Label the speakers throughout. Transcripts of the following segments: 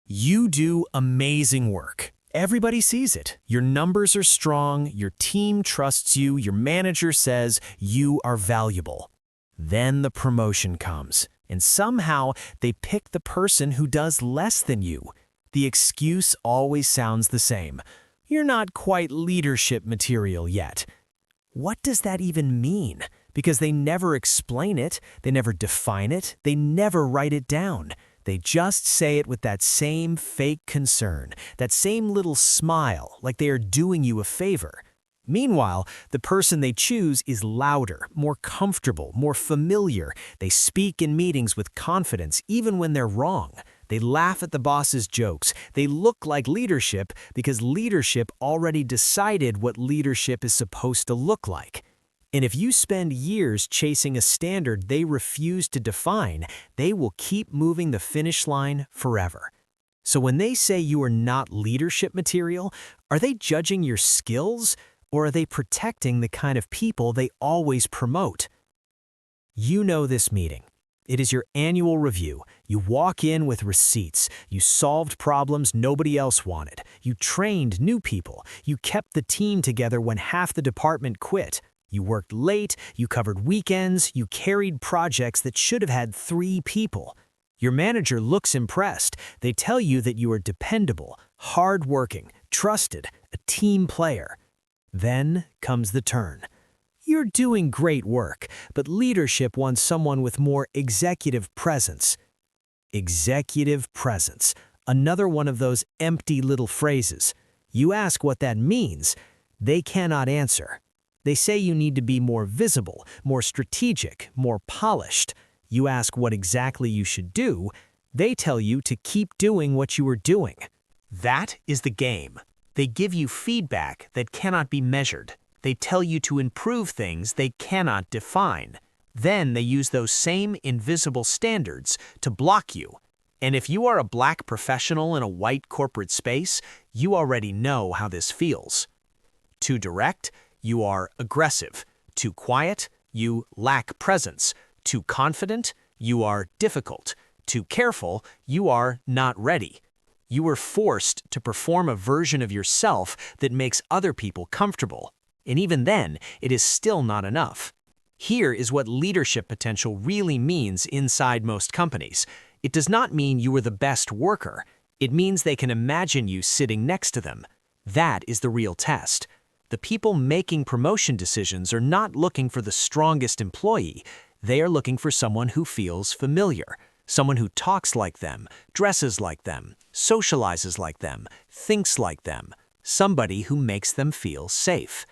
Speaker 1: You do amazing work. Everybody sees it. Your numbers are strong, your team trusts you, your manager says you are valuable. Then the promotion comes, and somehow they pick the person who does less than you. The excuse always sounds the same. You're not quite leadership material yet. What does that even mean? Because they never explain it, they never define it, they never write it down. They just say it with that same fake concern, that same little smile, like they are doing you a favor. Meanwhile, the person they choose is louder, more comfortable, more familiar. They speak in meetings with confidence even when they're wrong. They laugh at the boss's jokes. They look like leadership because leadership already decided what leadership is supposed to look like. And if you spend years chasing a standard they refuse to define, they will keep moving the finish line forever. So when they say you are not leadership material, are they judging your skills, or are they protecting the kind of people they always promote? You know this meeting. It is your annual review. You walk in with receipts. You solved problems nobody else wanted. You trained new people. You kept the team together when half the department quit. You worked late, you covered weekends, you carried projects that should have had 3 people. Your manager looks impressed. They tell you that you are dependable, hardworking, trusted, a team player. Then comes the turn. You're doing great work, but leadership wants someone with more executive presence. Executive presence, another one of those empty little phrases. You ask what that means, they cannot answer. They say you need to be more visible, more strategic, more polished. You ask what exactly you should do, they tell you to keep doing what you are doing. That is the game. They give you feedback that cannot be measured. They tell you to improve things they cannot define. Then they use those same invisible standards to block you. And if you are a black professional in a white corporate space, you already know how this feels. Too direct, you are aggressive. Too quiet, you lack presence. Too confident, you are difficult. Too careful, you are not ready. You are forced to perform a version of yourself that makes other people comfortable. And even then, it is still not enough. Here is what leadership potential really means inside most companies. It does not mean you are the best worker. It means they can imagine you sitting next to them. That is the real test. The people making promotion decisions are not looking for the strongest employee. They are looking for someone who feels familiar, someone who talks like them, dresses like them, socializes like them, thinks like them, somebody who makes them feel safe.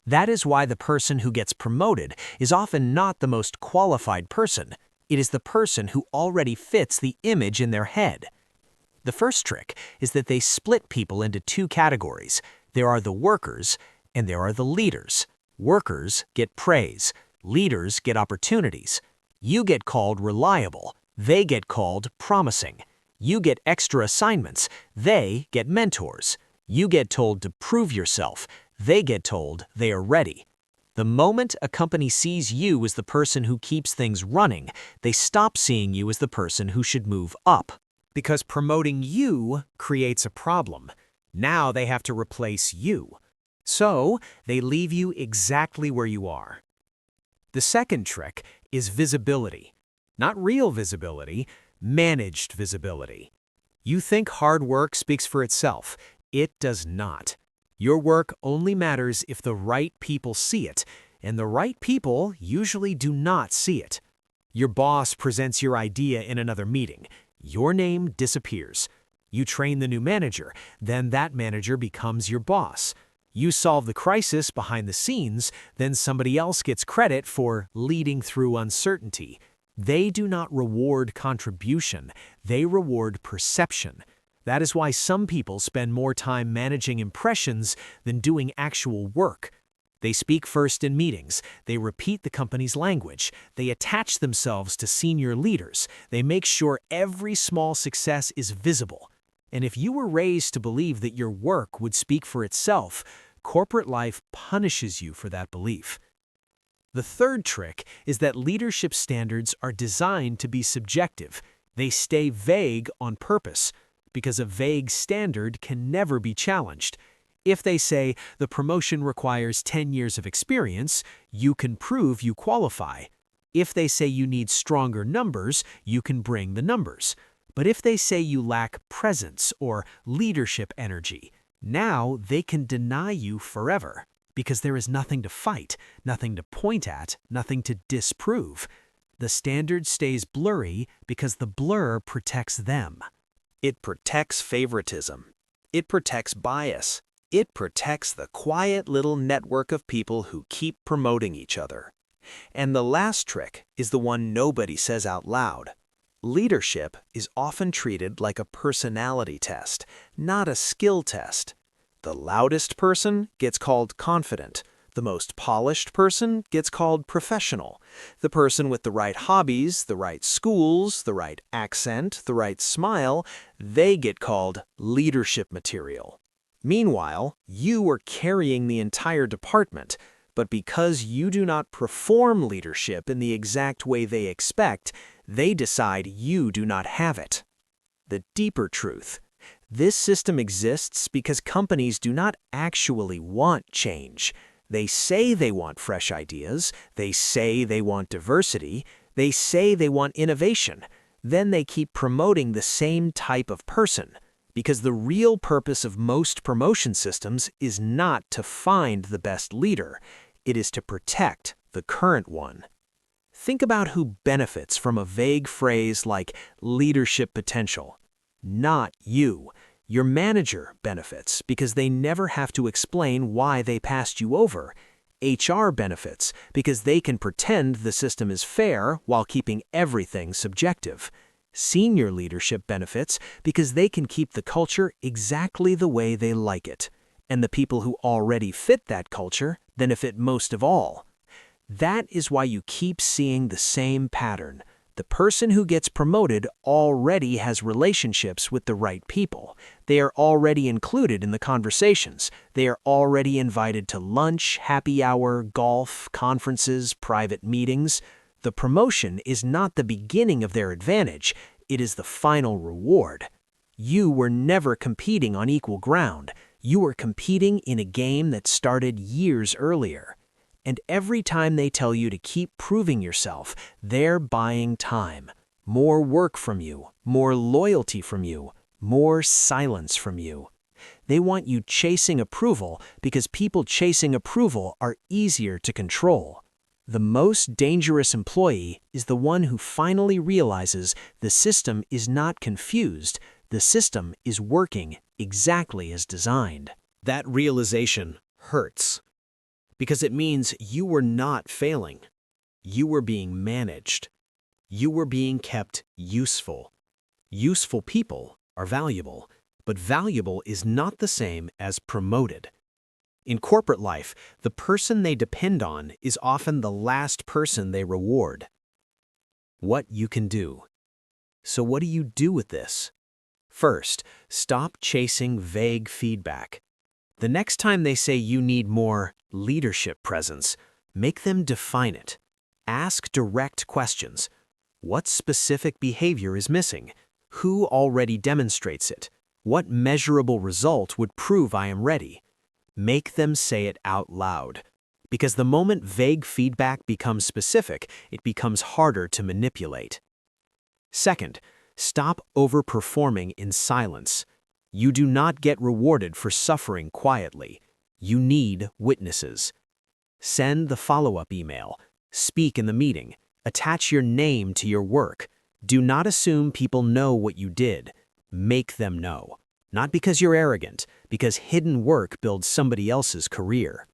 Speaker 1: That is why the person who gets promoted is often not the most qualified person. It is the person who already fits the image in their head. The first trick is that they split people into 2 categories. There are the workers, and there are the leaders. Workers get praise. Leaders get opportunities. You get called reliable. They get called promising. You get extra assignments. They get mentors. You get told to prove yourself. They get told they are ready. The moment a company sees you as the person who keeps things running, they stop seeing you as the person who should move up. Because promoting you creates a problem. Now they have to replace you. So they leave you exactly where you are. The second trick is visibility. Not real visibility, managed visibility. You think hard work speaks for itself. It does not. Your work only matters if the right people see it, and the right people usually do not see it. Your boss presents your idea in another meeting. Your name disappears. You train the new manager, then that manager becomes your boss. You solve the crisis behind the scenes, then somebody else gets credit for leading through uncertainty. They do not reward contribution, they reward perception. That is why some people spend more time managing impressions than doing actual work. They speak first in meetings, they repeat the company's language, they attach themselves to senior leaders, they make sure every small success is visible. And if you were raised to believe that your work would speak for itself, corporate life punishes you for that belief. The third trick is that leadership standards are designed to be subjective. They stay vague on purpose. because a vague standard can never be challenged. If they say the promotion requires 10 years of experience, you can prove you qualify. If they say you need stronger numbers, you can bring the numbers. But if they say you lack presence or leadership energy, now they can deny you forever, because there is nothing to fight, nothing to point at, nothing to disprove. The standard stays blurry because the blur protects them.
Speaker 2: It protects favoritism. It protects bias. It protects the quiet little network of people who keep promoting each other. And the last trick is the one nobody says out loud. Leadership is often treated like a personality test, not a skill test. The loudest person gets called confident. The most polished person gets called professional. The person with the right hobbies, the right schools, the right accent, the right smile, they get called leadership material. Meanwhile, you are carrying the entire department, but because you do not perform leadership in the exact way they expect, they decide you do not have it. The deeper truth: this system exists because companies do not actually want change. They say they want fresh ideas, they say they want diversity, they say they want innovation. Then they keep promoting the same type of person, because the real purpose of most promotion systems is not to find the best leader. It is to protect the current one. Think about who benefits from a vague phrase like leadership potential. Not you. Your manager benefits because they never have to explain why they passed you over. HR benefits because they can pretend the system is fair while keeping everything subjective. Senior leadership benefits because they can keep the culture exactly the way they like it. And the people who already fit that culture benefit most of all. That is why you keep seeing the same pattern. The person who gets promoted already has relationships with the right people. They are already included in the conversations. They are already invited to lunch, happy hour, golf, conferences, private meetings. The promotion is not the beginning of their advantage. It is the final reward. You were never competing on equal ground. You were competing in a game that started years earlier. And every time they tell you to keep proving yourself, they're buying time. More work from you, more loyalty from you, more silence from you. They want you chasing approval because people chasing approval are easier to control. The most dangerous employee is the one who finally realizes the system is not confused. The system is working exactly as designed. That realization hurts, because it means you were not failing. You were being managed. You were being kept useful. Useful people are valuable, but valuable is not the same as promoted. In corporate life, the person they depend on is often the last person they reward. What you can do. So what do you do with this? First, stop chasing vague feedback. The next time they say you need more leadership presence, make them define it. Ask direct questions. What specific behavior is missing? Who already demonstrates it? What measurable result would prove I am ready? Make them say it out loud. Because the moment vague feedback becomes specific, it becomes harder to manipulate. Second, stop overperforming in silence. You do not get rewarded for suffering quietly. You need witnesses. Send the follow-up email. Speak in the meeting. Attach your name to your work. Do not assume people know what you did. Make them know. Not because you're arrogant, because hidden work builds somebody else's career.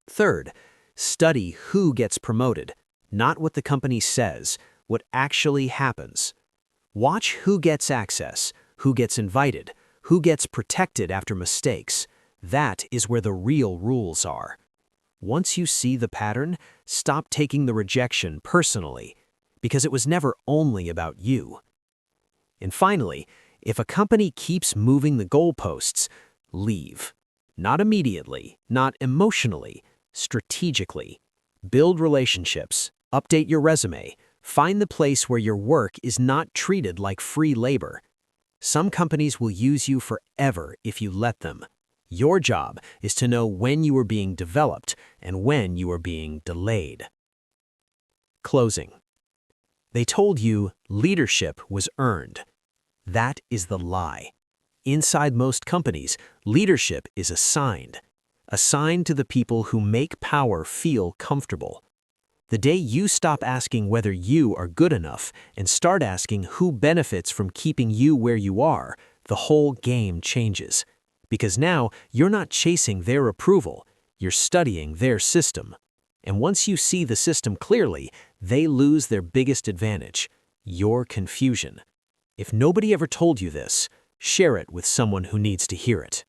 Speaker 2: Third, study who gets promoted, not what the company says, what actually happens. Watch who gets access, who gets invited, who gets protected after mistakes. That is where the real rules are. Once you see the pattern, stop taking the rejection personally, because it was never only about you. And finally, if a company keeps moving the goalposts, leave. Not immediately, not emotionally, strategically. Build relationships, update your resume, find the place where your work is not treated like free labor.
Speaker 3: Some companies will use you forever if you let them. Your job is to know when you are being developed and when you are being delayed. Closing. They told you leadership was earned. That is the lie. Inside most companies, leadership is assigned to the people who make power feel comfortable. The day you stop asking whether you are good enough and start asking who benefits from keeping you where you are, the whole game changes. Because now you're not chasing their approval, you're studying their system. And once you see the system clearly, they lose their biggest advantage, your confusion. If nobody ever told you this, share it with someone who needs to hear it.